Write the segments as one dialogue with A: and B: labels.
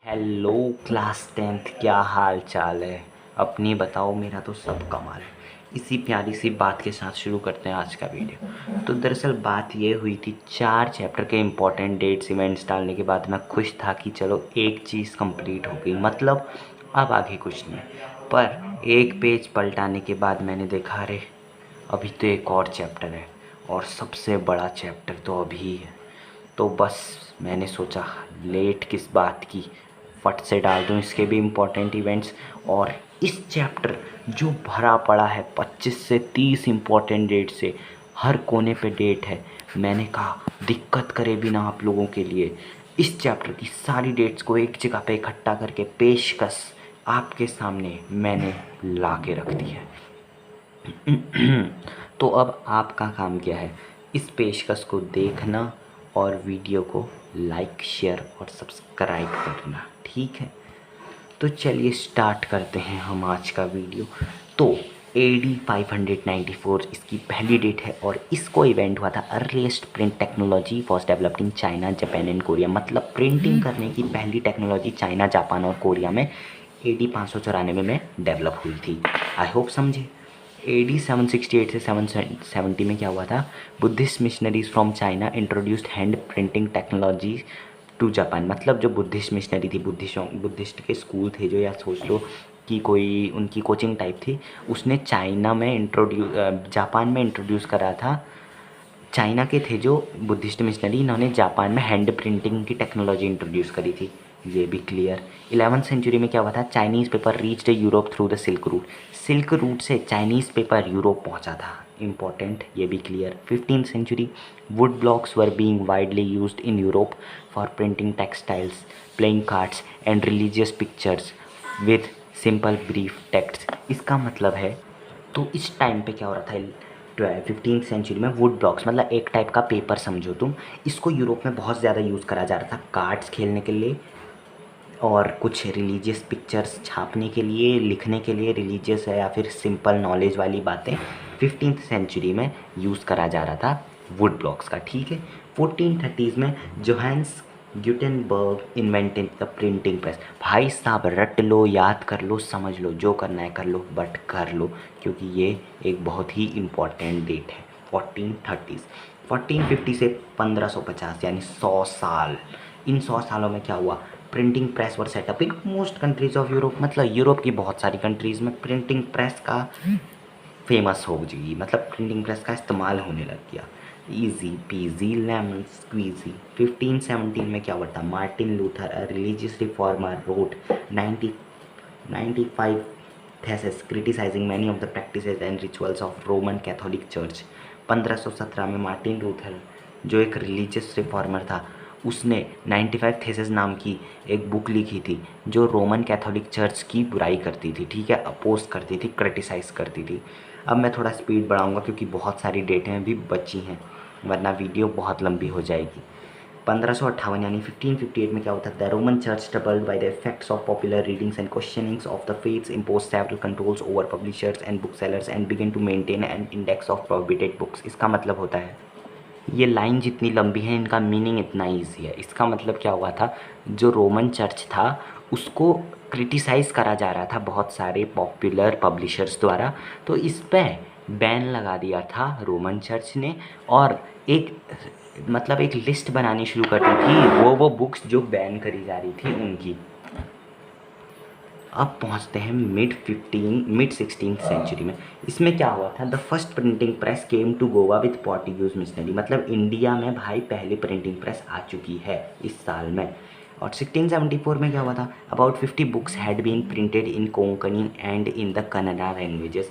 A: Hello class tenth, क्या हाल चाल है? अपनी बताओ। मेरा तो सब कमाल है। इसी प्यारी सी बात के साथ शुरू करते हैं आज का वीडियो। तो दरअसल बात ये हुई थी, 4 चैप्टर के इम्पोर्टेंट डेट्स इवेंट्स डालने के बाद मैं खुश था कि चलो एक चीज़ कंप्लीट हो गई, मतलब अब आगे कुछ नहीं। पर एक पेज पलटाने के बाद मैंने देखा, अरे अभी तो एक और चैप्टर है और सबसे बड़ा चैप्टर तो अभी है। तो बस मैंने सोचा लेट किस बात की, फट से डाल दूँ इसके भी इम्पोर्टेंट इवेंट्स। और इस चैप्टर जो भरा पड़ा है 25 से 30 इम्पोर्टेंट डेट से, हर कोने पे डेट है। मैंने कहा दिक्कत करे भी ना आप लोगों के लिए, इस चैप्टर की सारी डेट्स को एक जगह पे इकट्ठा करके पेशकश आपके सामने मैंने ला के रख दी है। तो अब आपका काम क्या है, इस पेशकश को देखना और वीडियो को लाइक शेयर और सब्सक्राइब करना, ठीक है? तो चलिए स्टार्ट करते हैं हम आज का वीडियो। तो AD 594 इसकी पहली डेट है और इसको इवेंट हुआ था earliest print technology was developed in China, Japan and Korea. मतलब प्रिंटिंग करने की पहली टेक्नोलॉजी चाइना, जापान और कोरिया में AD 594 में डेवलप हुई थी। आई होप समझे। AD 768 से 770 में क्या हुआ था, Buddhist missionaries from China introduced hand printing technology to Japan. मतलब जो बुद्धिस्ट मिशनरी थी, बुद्धिस्ट के स्कूल थे जो, या सोच लो कि कोई उनकी कोचिंग टाइप थी, उसने चाइना में जापान में इंट्रोड्यूस करा था। चाइना के थे जो बुद्धिस्ट मिशनरी, इन्होंने जापान में हैंड प्रिंटिंग की टेक्नोलॉजी इंट्रोड्यूस करी थी, ये भी क्लियर। 11वीं सेंचुरी में क्या हुआ था, Chinese paper reached Europe through the silk route. Silk route से चाइनीज़ पेपर यूरोप पहुंचा था, इम्पॉर्टेंट, ये भी clear. 15th century, wood blocks were being widely used in Europe for printing textiles, playing cards and religious pictures with simple brief text. इसका मतलब है, तो इस टाइम पे क्या हो रहा था, 15th सेंचुरी में वुड ब्लॉक्स मतलब एक टाइप का पेपर समझो तुम, इसको यूरोप में बहुत ज़्यादा यूज़ करा जा रहा था कार्ड्स खेलने के लिए और कुछ रिलीजियस पिक्चर्स छापने के लिए, लिखने के लिए, रिलीजियस है या फिर सिंपल नॉलेज वाली बातें 15th सेंचुरी में यूज़ करा जा रहा था वुड ब्लॉक्स का, ठीक है। 1430s में Johannes Gutenberg invented the printing press. भाई साहब रट लो, याद कर लो, समझ लो, जो करना है कर लो, बट कर लो, क्योंकि ये एक बहुत ही इम्पॉर्टेंट डेट है। 1430s, 1450 से 1550 यानी 100 साल। इन 100 सालों में क्या हुआ, printing press were set up in most countries of Europe. मतलब यूरोप की बहुत सारी कंट्रीज़ में प्रिंटिंग प्रेस का फेमस हो गई, मतलब प्रिंटिंग प्रेस का इस्तेमाल होने लग गया। Easy peasy lemon squeezy. 1517 में क्या हुआ था, Martin Luther a religious reformer wrote 95 theses criticizing many of the practices and rituals of Roman Catholic Church। 1517 में मार्टिन लूथर जो एक रिलीजियस रिफॉर्मर था, उसने 95 थेसिस नाम की एक बुक लिखी थी जो रोमन कैथोलिक चर्च की बुराई करती थी, ठीक है, अपोज करती थी, क्रिटिसाइज़ करती थी। अब मैं थोड़ा स्पीड बढ़ाऊंगा क्योंकि बहुत सारी डेटें अभी बची हैं, वरना वीडियो बहुत लंबी हो जाएगी। 1558 यानी 1558 में क्या होता है, the Roman church troubled by the effects of popular readings and questionings of the faiths impose several controls over publishers and book sellers and begin to maintain an index of prohibited books. इसका मतलब होता है, ये line जितनी लंबी है इनका meaning इतना ईजी है। इसका मतलब क्या हुआ था, जो रोमन चर्च था उसको क्रिटिसाइज़ करा जा रहा था बहुत सारे पॉपुलर पब्लिशर्स द्वारा, तो इस पर बैन लगा दिया था रोमन चर्च ने, और एक मतलब एक लिस्ट बनानी शुरू कर दी थी वो बुक्स जो बैन करी जा रही थी उनकी। अब पहुंचते हैं मिड 16th सेंचुरी में। इसमें क्या हुआ था, the first printing press came to Goa with Portuguese missionary. मतलब इंडिया में भाई पहली प्रिंटिंग प्रेस आ चुकी है इस साल में। और 1674 में क्या हुआ था, about 50 books had been printed in Konkani and in the Kannada languages.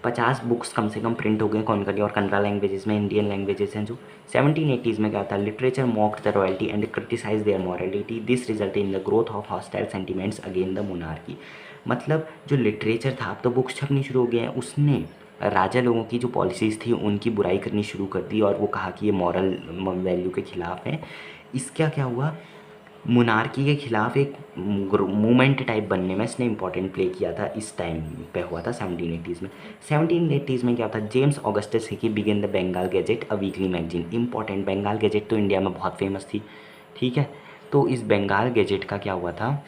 A: 50 books कम से कम प्रिंट हो गए कोंकणी और कन्नड़ा लैंग्वेजेस में, इंडियन लैंग्वेजेस हैं जो। 1780s में क्या था, literature mocked the royalty and criticise their morality, this result in the growth of hostile sentiments again the monarchy. मतलब जो लिटरेचर था, अब तो बुक्स छपनी शुरू हो गए हैं, उसने राजा लोगों की जो पॉलिसीज़ थी उनकी बुराई करनी शुरू कर दी और वो कहा कि ये मॉरल वैल्यू के ख़िलाफ़ है। इसका क्या हुआ, मोनार्की के ख़िलाफ़ एक मूवमेंट टाइप बनने में इसने इंपॉर्टेंट प्ले किया था, इस टाइम पे हुआ था 1780s में। 1780s में क्या था, James Augustus Hicky begin the Bengal gazette a weekly magazine. Important, Bengal gazette तो इंडिया में बहुत फेमस थी, ठीक है। तो इस बंगाल गैजेट का क्या हुआ था,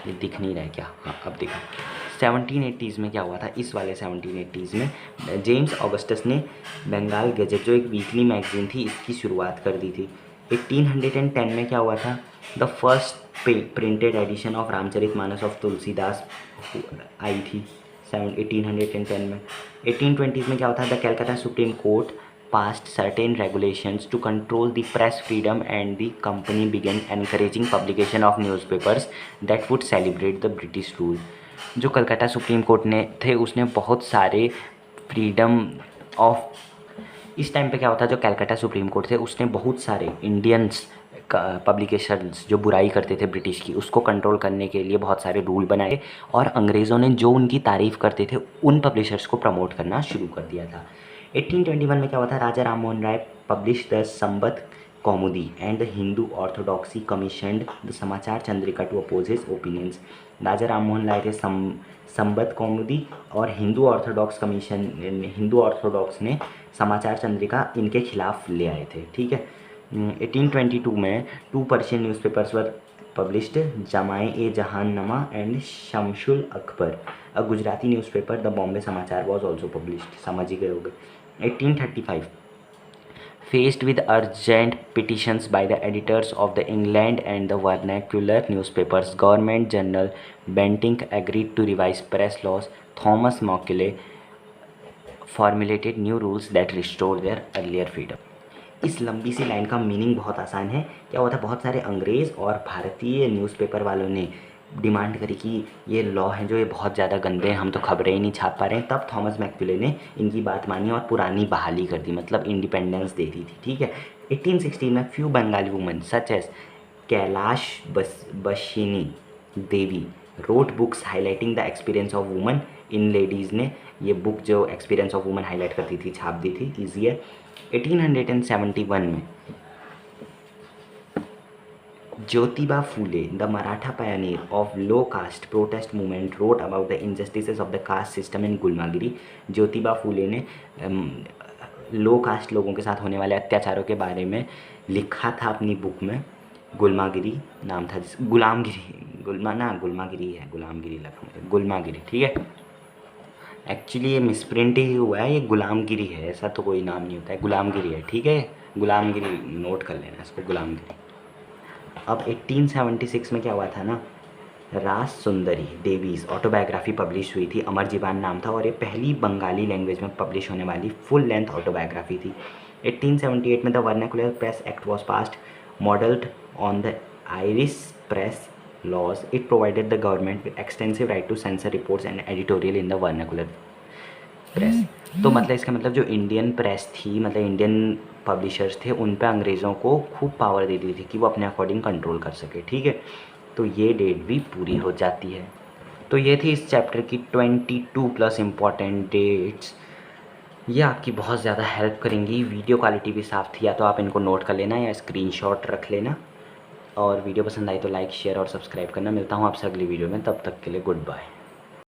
A: ये दिख नहीं रहा है क्या, हाँ अब देखो, 1780s में क्या हुआ था, इस वाले 1780s में जेम्स ऑगस्टस ने बंगाल गैजेट जो एक वीकली मैगजीन थी इसकी शुरुआत कर दी थी। 1810 में क्या हुआ था, the first printed edition of Ramcharitmanas of Tulsidas आई थी 1810 में। 1820s में क्या होता है, the Calcutta Supreme Court passed certain regulations to control the press freedom and the company began encouraging publication of newspapers that would celebrate the British rule। जो Calcutta supreme court ने थे उसने बहुत सारे फ्रीडम ऑफ, इस टाइम पे क्या होता है, जो कलकत्ता सुप्रीम कोर्ट थे उसने बहुत सारे इंडियंस पब्लिकेशंस जो बुराई करते थे ब्रिटिश की उसको कंट्रोल करने के लिए बहुत सारे रूल बनाए और अंग्रेज़ों ने जो उनकी तारीफ़ करते थे उन पब्लिशर्स को प्रमोट करना शुरू कर दिया था। 1821 में क्या हुआ था, Raja Ram Mohan Roy publish the Sambad Kaumudi and the Hindu orthodoxy commissioned the Samachar Chandrika to oppose his opinions. Raja Ram Mohan Roy थे संबत कौमुदी और हिंदू ऑर्थोडॉक्स ने समाचार चंद्रिका इनके खिलाफ ले आए थे, ठीक है। 1822 में 2 Persian newspapers were published, Jami Jahannuma and Shamsul Akbar. A Gujarati newspaper the Bombay Samachar was also published, समझ ही गए होंगे। 1835 faced with urgent petitions by the editors of the England and the vernacular newspapers, Government General Bentinck agreed to revise press laws. Thomas Macaulay formulated new rules that restored their earlier freedom। इस लंबी सी line का meaning बहुत आसान है। क्या हुआ था, बहुत सारे अंग्रेज़ और भारतीय न्यूज़पेपर वालों ने डिमांड करी कि ये लॉ हैं जो ये बहुत ज़्यादा गंदे हैं, हम तो खबरें ही नहीं छाप पा रहे हैं। तब थॉमस मैक्यूले ने इनकी बात मानी और पुरानी बहाली कर दी, मतलब इंडिपेंडेंस दे दी थी, ठीक है। 1816 में few Bengali women such as Kailash Bashini Devi wrote books highlighting the experience of woman. इन लेडीज़ ने ये बुक जो एक्सपीरियंस ऑफ वुमन हाईलाइट करती थी छाप दी थी, ईजियर। 1871 में Jyotiba Phule the Maratha pioneer of low caste protest movement wrote about the injustices of the caste system in Gulamgiri. Jyotiba Phule ने लो कास्ट लोगों के साथ होने वाले अत्याचारों के बारे में लिखा था अपनी बुक में, गुलमागिरी नाम था, गुलामगिरी गुलमागिरी है, गुलामगिरी लगा मुझे, गुलमागिरी, ठीक है। एक्चुअली ये मिसप्रिंट ही हुआ है, ये गुलामगिरी है, ऐसा तो कोई नाम नहीं होता है, गुलामगिरी है, ठीक है। गुलामगिरी नोट कर लेना इसको, गुलामगिरी। अब 1876 में क्या हुआ था ना, रास सुंदरी देवीज़ ऑटोबायोग्राफी पब्लिश हुई थी, अमर जीवान नाम था और ये पहली बंगाली लैंग्वेज में पब्लिश होने वाली फुल लेंथ ऑटोबायोग्राफी थी। 1878 में the vernacular press act was passed modelled on the Irish press laws. It provided the government with extensive right to censor reports and editorial in the vernacular press. तो मतलब इसका मतलब जो Indian press थी, मतलब Indian publishers थे, उन पे अंग्रेज़ों को खूब पावर दे दी थी कि वो अपने अकॉर्डिंग कंट्रोल कर सके, ठीक है। तो ये डेट भी पूरी हो जाती है। तो ये थी इस चैप्टर की 22+ इम्पॉर्टेंट डेट्स। ये आपकी बहुत ज़्यादा हेल्प करेंगी। वीडियो क्वालिटी भी साफ़ थी, या तो आप इनको नोट कर लेना या स्क्रीनशॉट रख लेना। और वीडियो पसंद आई तो लाइक शेयर और सब्सक्राइब करना। मिलता हूँ आपसे अगली वीडियो में, तब तक के लिए गुड बाय।